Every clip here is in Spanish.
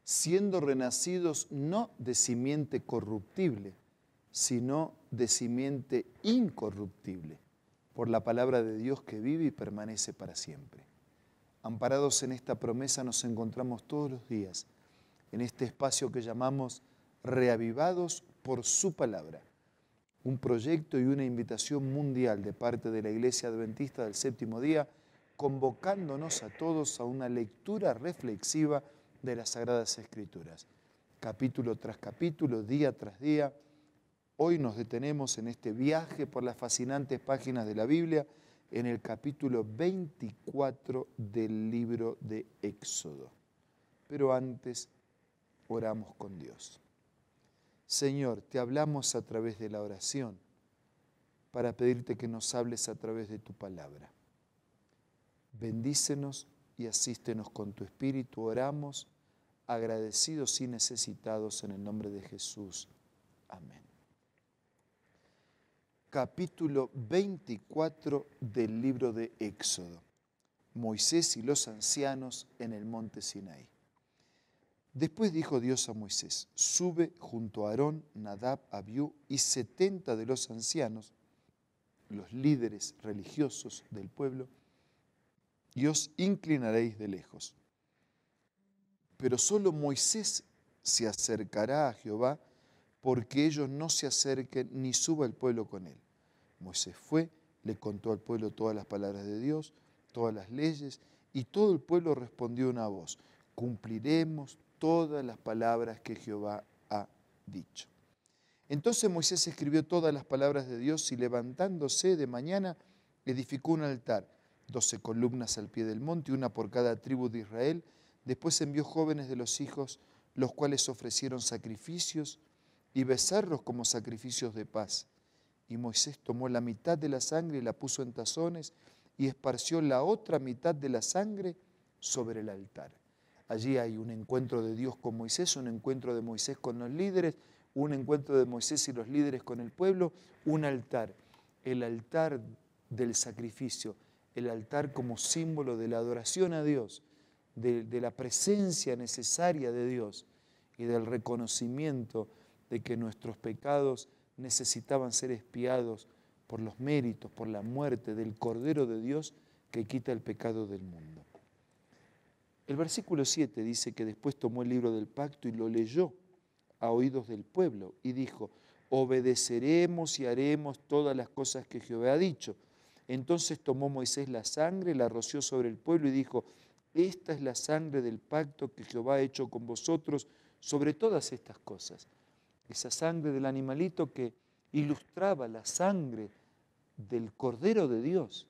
siendo renacidos no de simiente corruptible, sino de simiente incorruptible, por la palabra de Dios que vive y permanece para siempre. Amparados en esta promesa nos encontramos todos los días, en este espacio que llamamos Reavivados por su palabra, un proyecto y una invitación mundial de parte de la Iglesia Adventista del Séptimo Día, convocándonos a todos a una lectura reflexiva de las Sagradas Escrituras, capítulo tras capítulo, día tras día. Hoy nos detenemos en este viaje por las fascinantes páginas de la Biblia, en el capítulo 24 del libro de Éxodo. Pero antes, oramos con Dios. Señor, te hablamos a través de la oración para pedirte que nos hables a través de tu palabra. Bendícenos y asístenos con tu Espíritu. Oramos agradecidos y necesitados en el nombre de Jesús. Amén. Capítulo 24 del libro de Éxodo. Moisés y los ancianos en el monte Sinaí. Después dijo Dios a Moisés: sube junto a Aarón, Nadab, Abiú y 70 de los ancianos, los líderes religiosos del pueblo, y os inclinaréis de lejos. Pero solo Moisés se acercará a Jehová, porque ellos no se acerquen ni suba el pueblo con él. Moisés fue, le contó al pueblo todas las palabras de Dios, todas las leyes, y todo el pueblo respondió una voz: cumpliremos todas las palabras que Jehová ha dicho. Entonces Moisés escribió todas las palabras de Dios y levantándose de mañana edificó un altar, 12 columnas al pie del monte, una por cada tribu de Israel. Después envió jóvenes de los hijos, los cuales ofrecieron sacrificios y becerros como sacrificios de paz. Y Moisés tomó la mitad de la sangre y la puso en tazones y esparció la otra mitad de la sangre sobre el altar. Allí hay un encuentro de Dios con Moisés, un encuentro de Moisés con los líderes, un encuentro de Moisés y los líderes con el pueblo, un altar, el altar del sacrificio, el altar como símbolo de la adoración a Dios, de la presencia necesaria de Dios y del reconocimiento de que nuestros pecados necesitaban ser expiados por los méritos, por la muerte del Cordero de Dios que quita el pecado del mundo. El versículo 7 dice que después tomó el libro del pacto y lo leyó a oídos del pueblo y dijo: obedeceremos y haremos todas las cosas que Jehová ha dicho. Entonces tomó Moisés la sangre, la roció sobre el pueblo y dijo: esta es la sangre del pacto que Jehová ha hecho con vosotros sobre todas estas cosas. Esa sangre del animalito que ilustraba la sangre del Cordero de Dios,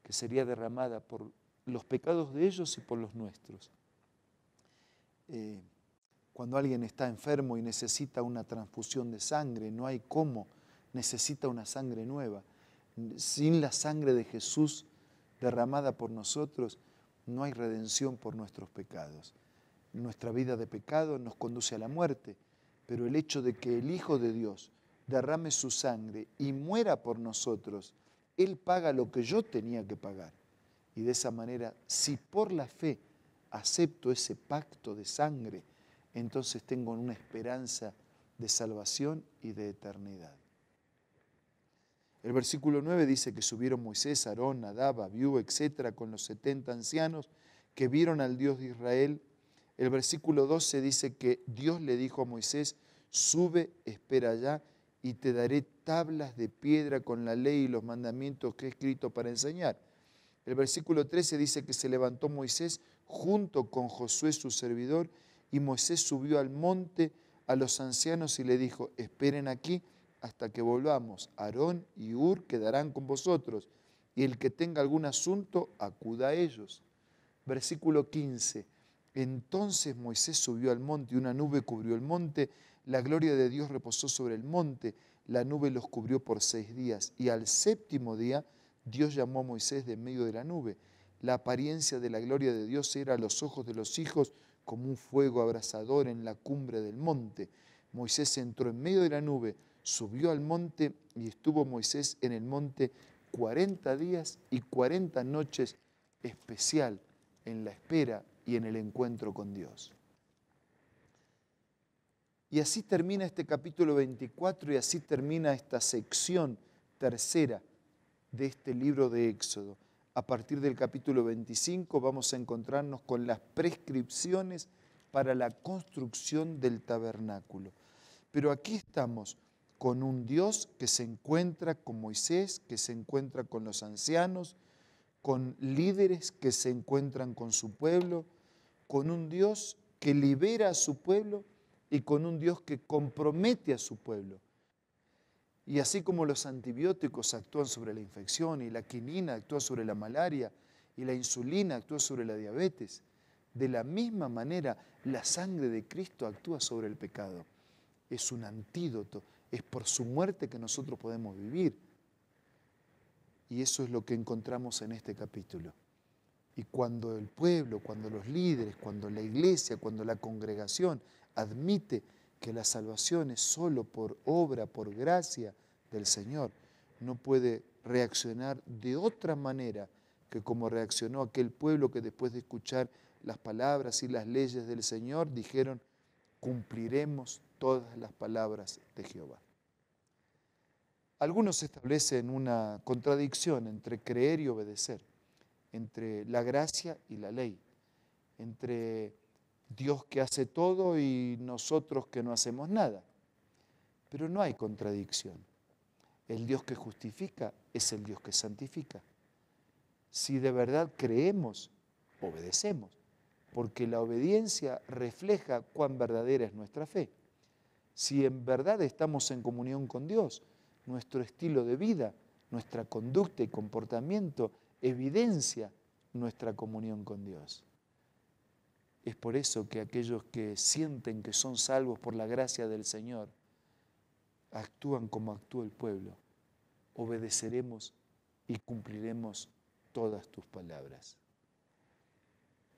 que sería derramada por los pecados de ellos y por los nuestros. Cuando alguien está enfermo y necesita una transfusión de sangre, no hay cómo, necesita una sangre nueva. Sin la sangre de Jesús derramada por nosotros, no hay redención por nuestros pecados. Nuestra vida de pecado nos conduce a la muerte, pero el hecho de que el Hijo de Dios derrame su sangre y muera por nosotros, Él paga lo que yo tenía que pagar. Y de esa manera, si por la fe acepto ese pacto de sangre, entonces tengo una esperanza de salvación y de eternidad. El versículo 9 dice que subieron Moisés, Aarón, Nadab, Abiú, etcétera, con los 70 ancianos que vieron al Dios de Israel. El versículo 12 dice que Dios le dijo a Moisés: sube, espera allá, y te daré tablas de piedra con la ley y los mandamientos que he escrito para enseñar. El versículo 13 dice que se levantó Moisés junto con Josué su servidor, y Moisés subió al monte a los ancianos y le dijo: esperen aquí hasta que volvamos. Aarón y Hur quedarán con vosotros, y el que tenga algún asunto, acuda a ellos. Versículo 15. Entonces Moisés subió al monte y una nube cubrió el monte, la gloria de Dios reposó sobre el monte, la nube los cubrió por 6 días, y al 7º día Dios llamó a Moisés de en medio de la nube. La apariencia de la gloria de Dios era a los ojos de los hijos como un fuego abrasador en la cumbre del monte. Moisés entró en medio de la nube, subió al monte y estuvo Moisés en el monte 40 días y 40 noches, especial en la espera y en el encuentro con Dios. Y así termina este capítulo 24 y así termina esta sección tercera de este libro de Éxodo. A partir del capítulo 25 vamos a encontrarnos con las prescripciones para la construcción del tabernáculo. Pero aquí estamos con un Dios que se encuentra con Moisés, que se encuentra con los ancianos, con líderes que se encuentran con su pueblo, con un Dios que libera a su pueblo y con un Dios que compromete a su pueblo. Y así como los antibióticos actúan sobre la infección y la quinina actúa sobre la malaria y la insulina actúa sobre la diabetes, de la misma manera la sangre de Cristo actúa sobre el pecado. Es un antídoto, es por su muerte que nosotros podemos vivir. Y eso es lo que encontramos en este capítulo. Y cuando el pueblo, cuando los líderes, cuando la iglesia, cuando la congregación admite que la salvación es solo por obra, por gracia del Señor, no puede reaccionar de otra manera que como reaccionó aquel pueblo que después de escuchar las palabras y las leyes del Señor dijeron: cumpliremos todas las palabras de Jehová. Algunos establecen una contradicción entre creer y obedecer, entre la gracia y la ley, entre Dios que hace todo y nosotros que no hacemos nada. Pero no hay contradicción. El Dios que justifica es el Dios que santifica. Si de verdad creemos, obedecemos, porque la obediencia refleja cuán verdadera es nuestra fe. Si en verdad estamos en comunión con Dios, nuestro estilo de vida, nuestra conducta y comportamiento evidencia nuestra comunión con Dios. Es por eso que aquellos que sienten que son salvos por la gracia del Señor actúan como actúa el pueblo. Obedeceremos y cumpliremos todas tus palabras.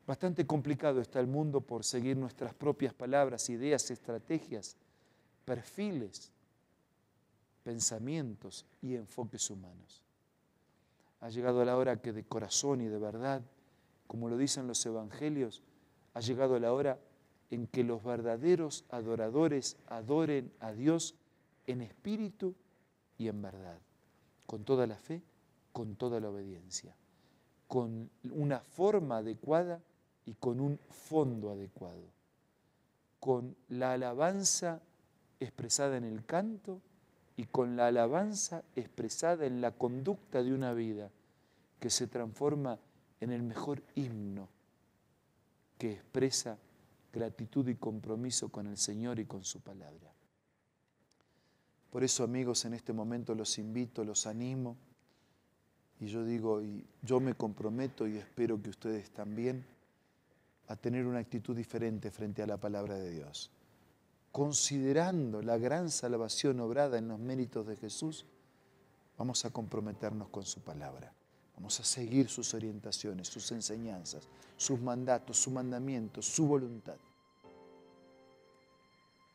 Bastante complicado está el mundo por seguir nuestras propias palabras, ideas, estrategias, perfiles, pensamientos y enfoques humanos. Ha llegado la hora que de corazón y de verdad, como lo dicen los evangelios, ha llegado la hora en que los verdaderos adoradores adoren a Dios en espíritu y en verdad, con toda la fe, con toda la obediencia, con una forma adecuada y con un fondo adecuado, con la alabanza expresada en el canto y con la alabanza expresada en la conducta de una vida que se transforma en el mejor himno que expresa gratitud y compromiso con el Señor y con su palabra. Por eso, amigos, en este momento los invito, los animo, y yo digo, y yo me comprometo y espero que ustedes también, a tener una actitud diferente frente a la palabra de Dios. Considerando la gran salvación obrada en los méritos de Jesús, vamos a comprometernos con su palabra. Vamos a seguir sus orientaciones, sus enseñanzas, sus mandatos, sus mandamientos, su voluntad.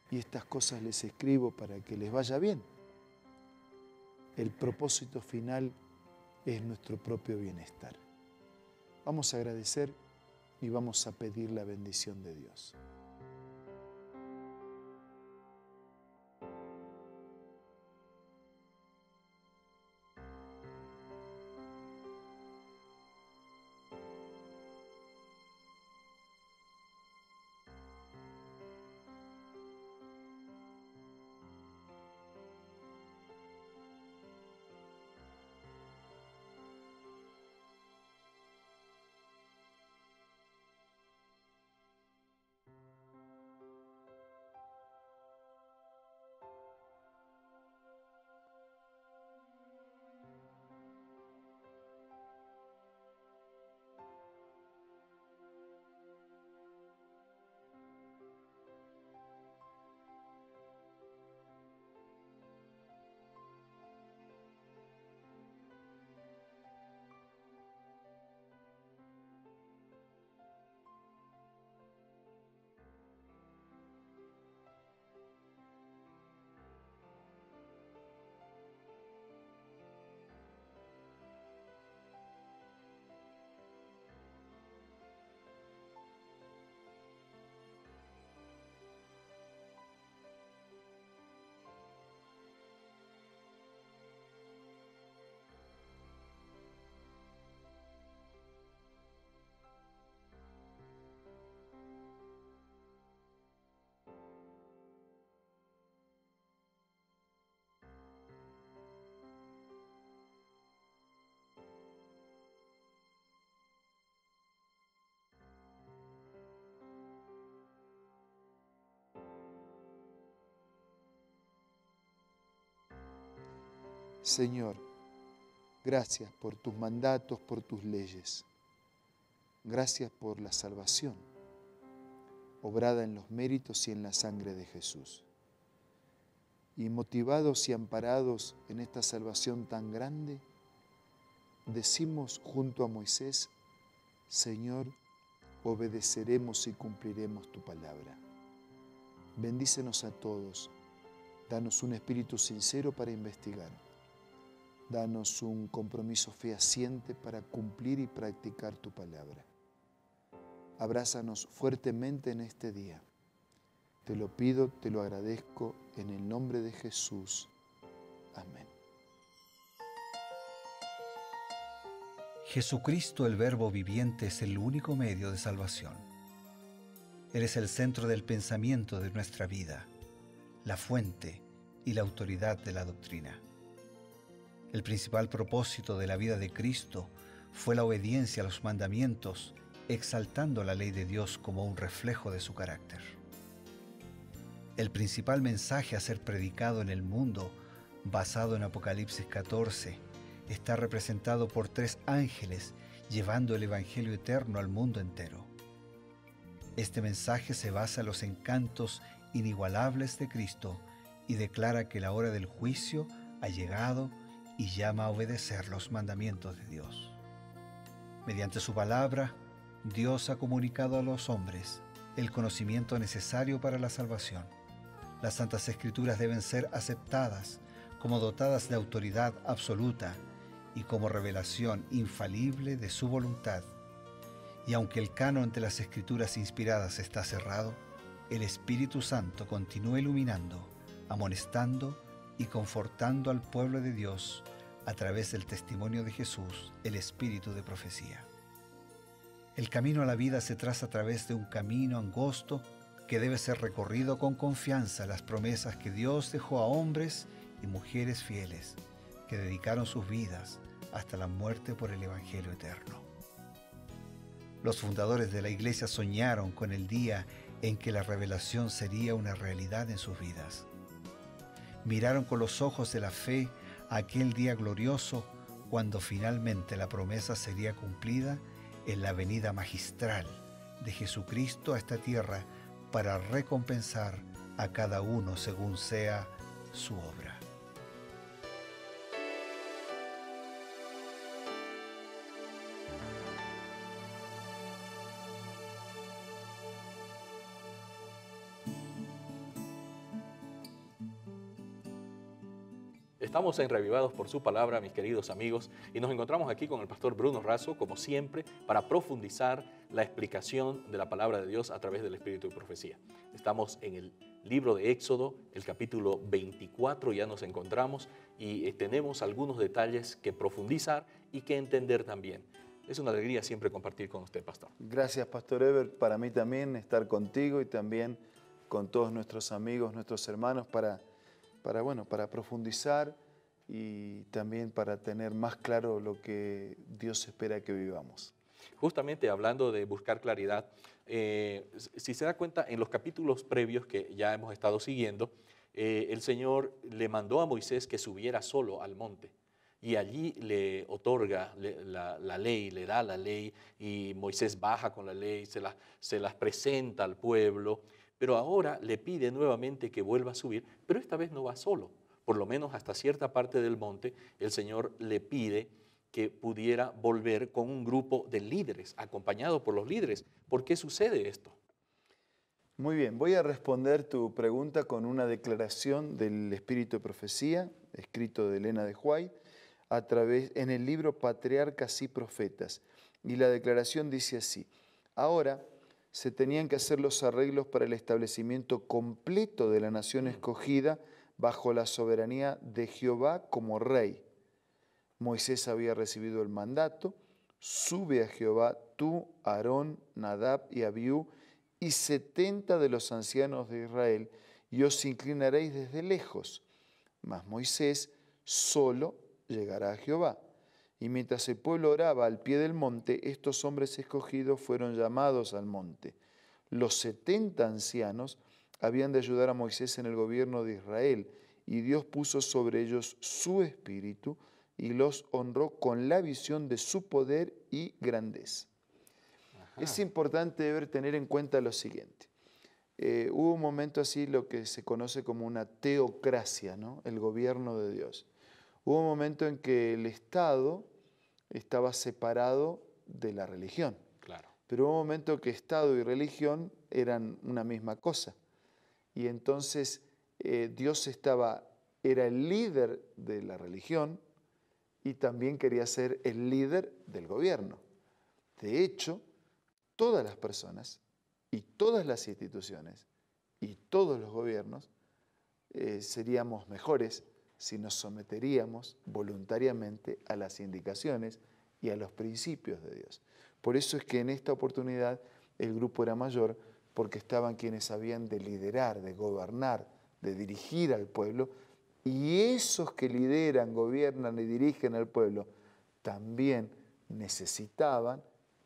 Y estas cosas les escribo para que les vaya bien. El propósito final es nuestro propio bienestar. Vamos a agradecer y vamos a pedir la bendición de Dios. Señor, gracias por tus mandatos, por tus leyes. Gracias por la salvación, obrada en los méritos y en la sangre de Jesús. Y motivados y amparados en esta salvación tan grande, decimos junto a Moisés: Señor, obedeceremos y cumpliremos tu palabra. Bendícenos a todos, danos un espíritu sincero para investigar, danos un compromiso fehaciente para cumplir y practicar tu palabra. Abrázanos fuertemente en este día. Te lo pido, te lo agradezco, en el nombre de Jesús. Amén. Jesucristo, el Verbo viviente, es el único medio de salvación. Él es el centro del pensamiento de nuestra vida, la fuente y la autoridad de la doctrina. El principal propósito de la vida de Cristo fue la obediencia a los mandamientos, exaltando la ley de Dios como un reflejo de su carácter. El principal mensaje a ser predicado en el mundo, basado en Apocalipsis 14, está representado por 3 ángeles llevando el Evangelio eterno al mundo entero. Este mensaje se basa en los encantos inigualables de Cristo y declara que la hora del juicio ha llegado y llama a obedecer los mandamientos de Dios. Mediante su palabra, Dios ha comunicado a los hombres el conocimiento necesario para la salvación. Las Santas Escrituras deben ser aceptadas como dotadas de autoridad absoluta y como revelación infalible de su voluntad. Y aunque el canon de las Escrituras inspiradas está cerrado, el Espíritu Santo continúa iluminando, amonestando y confortando al pueblo de Dios a través del testimonio de Jesús, el Espíritu de profecía. El camino a la vida se traza a través de un camino angosto que debe ser recorrido con confianza en las promesas que Dios dejó a hombres y mujeres fieles que dedicaron sus vidas hasta la muerte por el Evangelio eterno. Los fundadores de la Iglesia soñaron con el día en que la revelación sería una realidad en sus vidas. Miraron con los ojos de la fe a aquel día glorioso cuando finalmente la promesa sería cumplida en la venida magistral de Jesucristo a esta tierra para recompensar a cada uno según sea su obra. Estamos en Revivados por su palabra, mis queridos amigos, y nos encontramos aquí con el pastor Bruno Razo, como siempre, para profundizar la explicación de la palabra de Dios a través del Espíritu de Profecía. Estamos en el libro de Éxodo, el capítulo 24, ya nos encontramos y tenemos algunos detalles que profundizar y que entender también. Es una alegría siempre compartir con usted, pastor. Gracias, Pastor Ever. Para mí también estar contigo y también con todos nuestros amigos, nuestros hermanos, para profundizar y también para tener más claro lo que Dios espera que vivamos. Justamente hablando de buscar claridad, si se da cuenta, en los capítulos previos que ya hemos estado siguiendo, el Señor le mandó a Moisés que subiera solo al monte y allí le otorga la ley, le da la ley y Moisés baja con la ley, se las presenta al pueblo, pero ahora le pide nuevamente que vuelva a subir, pero esta vez no va solo. Por lo menos hasta cierta parte del monte, el Señor le pide que pudiera volver con un grupo de líderes, acompañado por los líderes. ¿Por qué sucede esto? Muy bien, voy a responder tu pregunta con una declaración del Espíritu de Profecía, escrito de Elena de White, en el libro Patriarcas y Profetas. Y la declaración dice así: ahora se tenían que hacer los arreglos para el establecimiento completo de la nación escogida bajo la soberanía de Jehová como rey. Moisés había recibido el mandato: sube a Jehová tú, Aarón, Nadab y Abiú y 70 de los ancianos de Israel, y os inclinaréis desde lejos. Mas Moisés solo llegará a Jehová. Y mientras el pueblo oraba al pie del monte, estos hombres escogidos fueron llamados al monte. Los 70 ancianos habían de ayudar a Moisés en el gobierno de Israel, y Dios puso sobre ellos su espíritu y los honró con la visión de su poder y grandeza. Es importante tener en cuenta lo siguiente. Hubo un momento así, lo que se conoce como una teocracia, ¿no? El gobierno de Dios. Hubo un momento en que el Estado estaba separado de la religión. Claro. Pero hubo un momento que Estado y religión eran una misma cosa. Y entonces Dios era el líder de la religión y también quería ser el líder del gobierno. De hecho, todas las personas y todas las instituciones y todos los gobiernos seríamos mejores si nos someteríamos voluntariamente a las indicaciones y a los principios de Dios. Por eso es que en esta oportunidad el grupo era mayor, porque estaban quienes habían de liderar, de gobernar, de dirigir al pueblo, y esos que lideran, gobiernan y dirigen al pueblo también necesitaban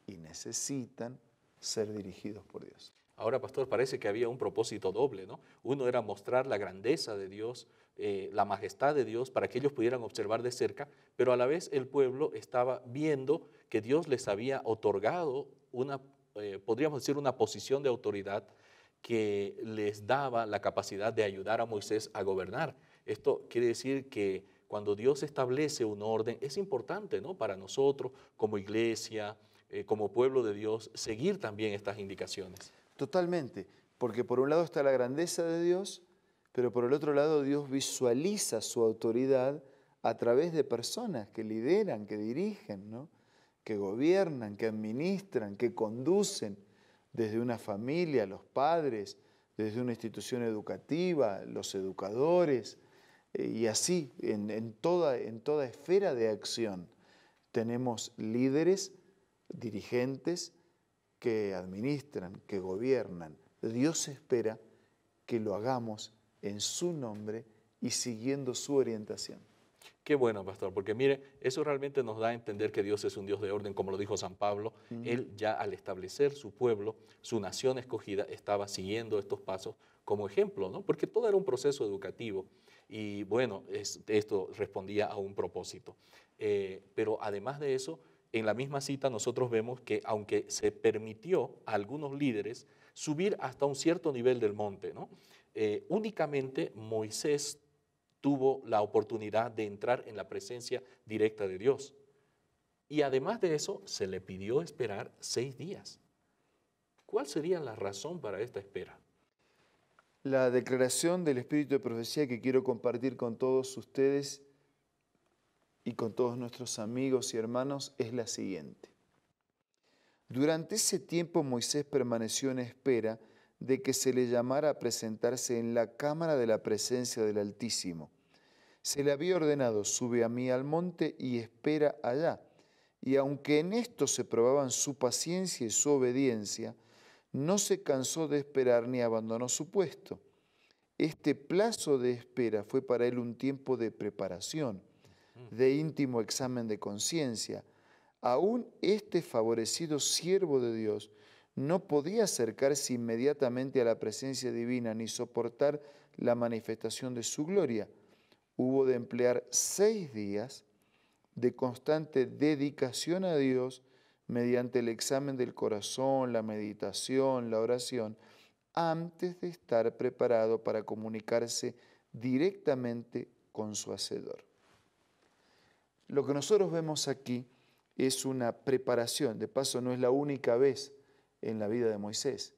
y necesitan ser dirigidos por Dios. Ahora, pastor, parece que había un propósito doble, ¿no? Uno era mostrar la grandeza de Dios, la majestad de Dios, para que ellos pudieran observar de cerca, pero a la vez el pueblo estaba viendo que Dios les había otorgado podríamos decir, una posición de autoridad que les daba la capacidad de ayudar a Moisés a gobernar. Esto quiere decir que cuando Dios establece un orden, es importante, ¿no?, para nosotros como iglesia, como pueblo de Dios, seguir también estas indicaciones. Totalmente, porque por un lado está la grandeza de Dios, pero por el otro lado Dios visualiza su autoridad a través de personas que lideran, que dirigen, ¿no?, que gobiernan, que administran, que conducen desde una familia, los padres, desde una institución educativa, los educadores, y así en toda esfera de acción tenemos líderes, dirigentes que administran, que gobiernan. Dios espera que lo hagamos en su nombre y siguiendo su orientación. Qué bueno, pastor, porque mire, eso realmente nos da a entender que Dios es un Dios de orden, como lo dijo San Pablo. Él ya al establecer su pueblo, su nación escogida, estaba siguiendo estos pasos como ejemplo, ¿no? Porque todo era un proceso educativo y bueno, esto respondía a un propósito. Pero además de eso, en la misma cita nosotros vemos que aunque se permitió a algunos líderes subir hasta un cierto nivel del monte, ¿no?, únicamente Moisés tuvo la oportunidad de entrar en la presencia directa de Dios. Y además de eso, se le pidió esperar 6 días. ¿Cuál sería la razón para esta espera? La declaración del Espíritu de Profecía que quiero compartir con todos ustedes y con todos nuestros amigos y hermanos es la siguiente. Durante ese tiempo Moisés permaneció en espera de que se le llamara a presentarse en la cámara de la presencia del Altísimo. Se le había ordenado: sube a mí al monte y espera allá. Y aunque en esto se probaban su paciencia y su obediencia, no se cansó de esperar ni abandonó su puesto. Este plazo de espera fue para él un tiempo de preparación, de íntimo examen de conciencia. Aún este favorecido siervo de Dios no podía acercarse inmediatamente a la presencia divina ni soportar la manifestación de su gloria. Hubo de emplear 6 días de constante dedicación a Dios mediante el examen del corazón, la meditación, la oración, antes de estar preparado para comunicarse directamente con su Hacedor. Lo que nosotros vemos aquí es una preparación. De paso, no es la única vez en la vida de Moisés.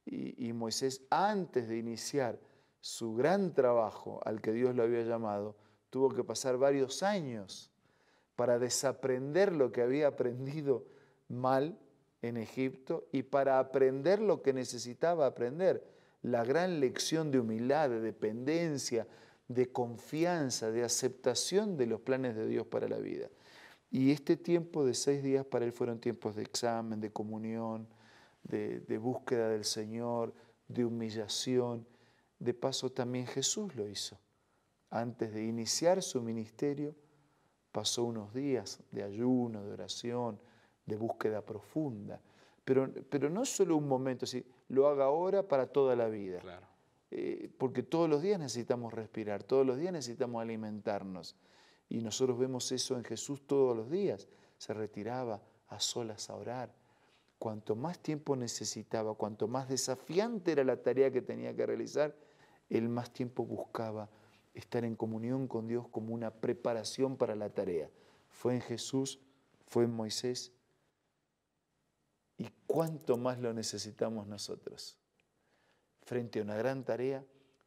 Y Moisés, antes de iniciar su gran trabajo al que Dios lo había llamado, tuvo que pasar varios años para desaprender lo que había aprendido mal en Egipto y para aprender lo que necesitaba aprender, la gran lección de humildad, de dependencia, de confianza, de aceptación de los planes de Dios para la vida. Y este tiempo de 6 días para él fueron tiempos de examen, de comunión, de búsqueda del Señor, de humillación. De paso también Jesús lo hizo. Antes de iniciar su ministerio, pasó unos días de ayuno, de oración, de búsqueda profunda. Pero no solo un momento, así, lo haga ahora para toda la vida. Claro. porque todos los días necesitamos respirar, todos los días necesitamos alimentarnos. Y nosotros vemos eso en Jesús todos los días. Se retiraba a solas a orar. Cuanto más tiempo necesitaba, cuanto más desafiante era la tarea que tenía que realizar, él más tiempo buscaba estar en comunión con Dios como una preparación para la tarea. Fue en Jesús, fue en Moisés. ¿Y cuánto más lo necesitamos nosotros? Frente a una gran tarea,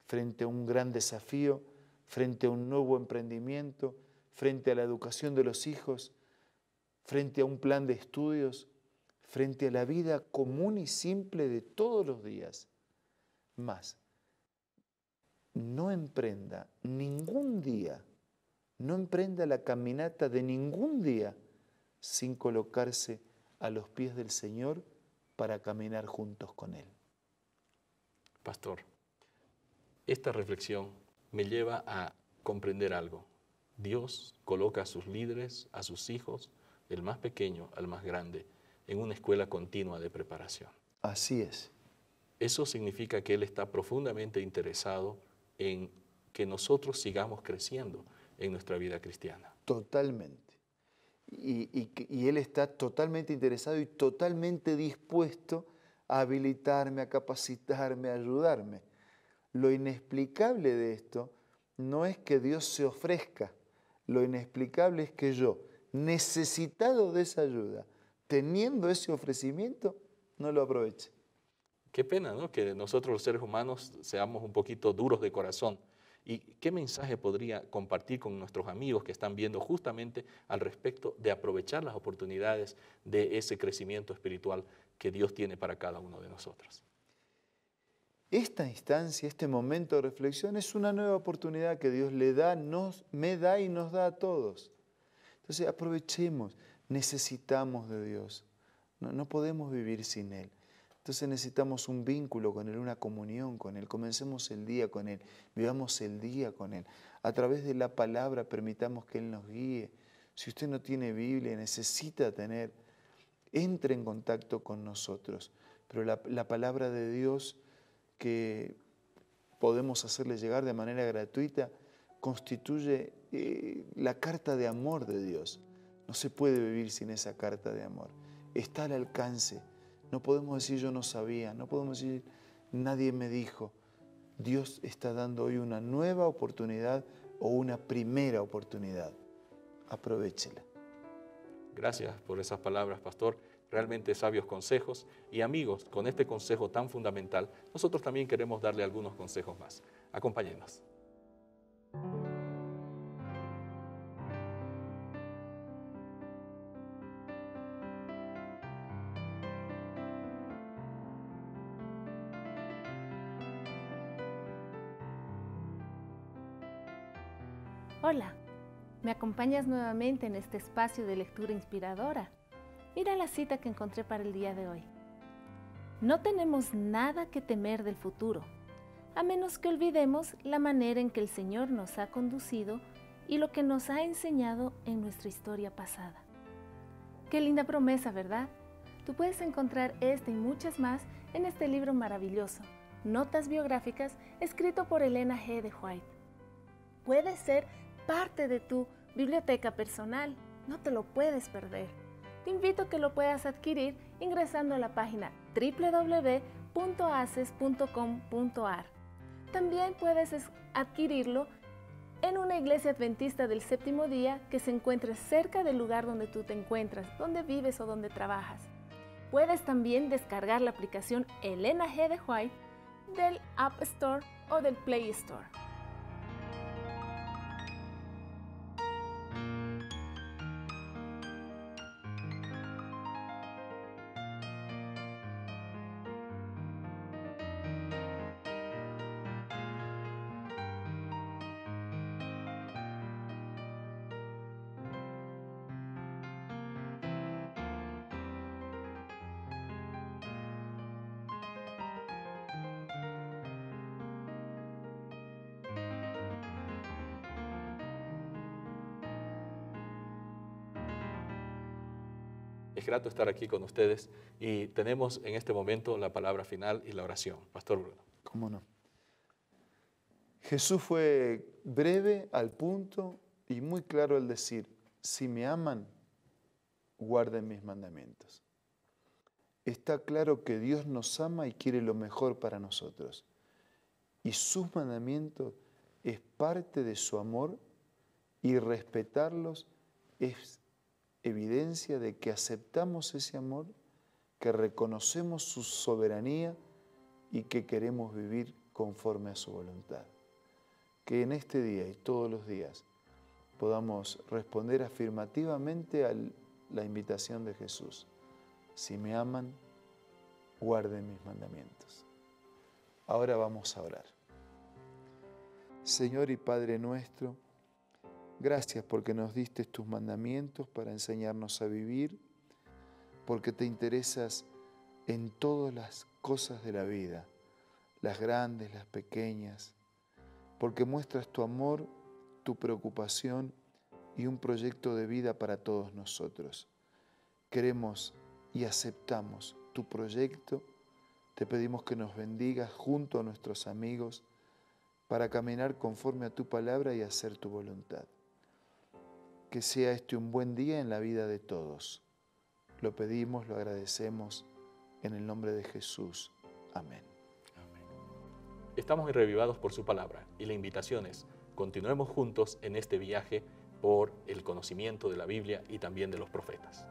frente a un gran desafío, frente a un nuevo emprendimiento, frente a la educación de los hijos, frente a un plan de estudios, frente a la vida común y simple de todos los días. Más, no emprenda ningún día, no emprenda la caminata de ningún día sin colocarse a los pies del Señor para caminar juntos con Él. Pastor, esta reflexión me lleva a comprender algo. Dios coloca a sus líderes, a sus hijos, del más pequeño al más grande, en una escuela continua de preparación. Así es. Eso significa que Él está profundamente interesado en que nosotros sigamos creciendo en nuestra vida cristiana. Totalmente. Y Él está totalmente interesado y totalmente dispuesto a habilitarme, a capacitarme, a ayudarme. Lo inexplicable de esto no es que Dios se ofrezca, lo inexplicable es que yo, necesitado de esa ayuda, teniendo ese ofrecimiento, no lo aproveche. Qué pena, ¿no?, que nosotros los seres humanos seamos un poquito duros de corazón. ¿Y qué mensaje podría compartir con nuestros amigos que están viendo justamente al respecto de aprovechar las oportunidades de ese crecimiento espiritual que Dios tiene para cada uno de nosotros? Esta instancia, este momento de reflexión es una nueva oportunidad que Dios le da, me da y nos da a todos. Entonces aprovechemos, necesitamos de Dios, no podemos vivir sin Él. Entonces necesitamos un vínculo con Él, una comunión con Él. Comencemos el día con Él, vivamos el día con Él. A través de la palabra permitamos que Él nos guíe. Si usted no tiene Biblia y necesita tener, entre en contacto con nosotros. Pero la palabra de Dios que podemos hacerle llegar de manera gratuita constituye la carta de amor de Dios. No se puede vivir sin esa carta de amor. Está al alcance. No podemos decir yo no sabía, no podemos decir nadie me dijo. Dios está dando hoy una nueva oportunidad o una primera oportunidad. Aprovéchela. Gracias por esas palabras, pastor. Realmente sabios consejos. Y amigos, con este consejo tan fundamental, nosotros también queremos darle algunos consejos más. Acompáñenos. Hola, ¿me acompañas nuevamente en este espacio de lectura inspiradora? Mira la cita que encontré para el día de hoy. No tenemos nada que temer del futuro, a menos que olvidemos la manera en que el Señor nos ha conducido y lo que nos ha enseñado en nuestra historia pasada. Qué linda promesa, ¿verdad? Tú puedes encontrar esta y muchas más en este libro maravilloso, Notas biográficas, escrito por Elena G. de White. Puede ser parte de tu biblioteca personal, no te lo puedes perder. Te invito a que lo puedas adquirir ingresando a la página www.aces.com.ar. También puedes adquirirlo en una iglesia adventista del séptimo día que se encuentre cerca del lugar donde tú te encuentras, donde vives o donde trabajas. Puedes también descargar la aplicación Elena G. de White del App Store o del Play Store. Es grato estar aquí con ustedes y tenemos en este momento la palabra final y la oración. Pastor Bruno. ¿Cómo no? Jesús fue breve, al punto y muy claro al decir, si me aman, guarden mis mandamientos. Está claro que Dios nos ama y quiere lo mejor para nosotros. Y sus mandamientos es parte de su amor y respetarlos es evidencia de que aceptamos ese amor, que reconocemos su soberanía y que queremos vivir conforme a su voluntad. Que en este día y todos los días podamos responder afirmativamente a la invitación de Jesús. Si me aman, guarden mis mandamientos. Ahora vamos a orar. Señor y Padre nuestro, gracias porque nos diste tus mandamientos para enseñarnos a vivir, porque te interesas en todas las cosas de la vida, las grandes, las pequeñas, porque muestras tu amor, tu preocupación y un proyecto de vida para todos nosotros. Queremos y aceptamos tu proyecto. Te pedimos que nos bendigas junto a nuestros amigos para caminar conforme a tu palabra y hacer tu voluntad. Que sea este un buen día en la vida de todos. Lo pedimos, lo agradecemos en el nombre de Jesús. Amén. Estamos reavivados por su palabra y la invitación es, continuemos juntos en este viaje por el conocimiento de la Biblia y también de los profetas.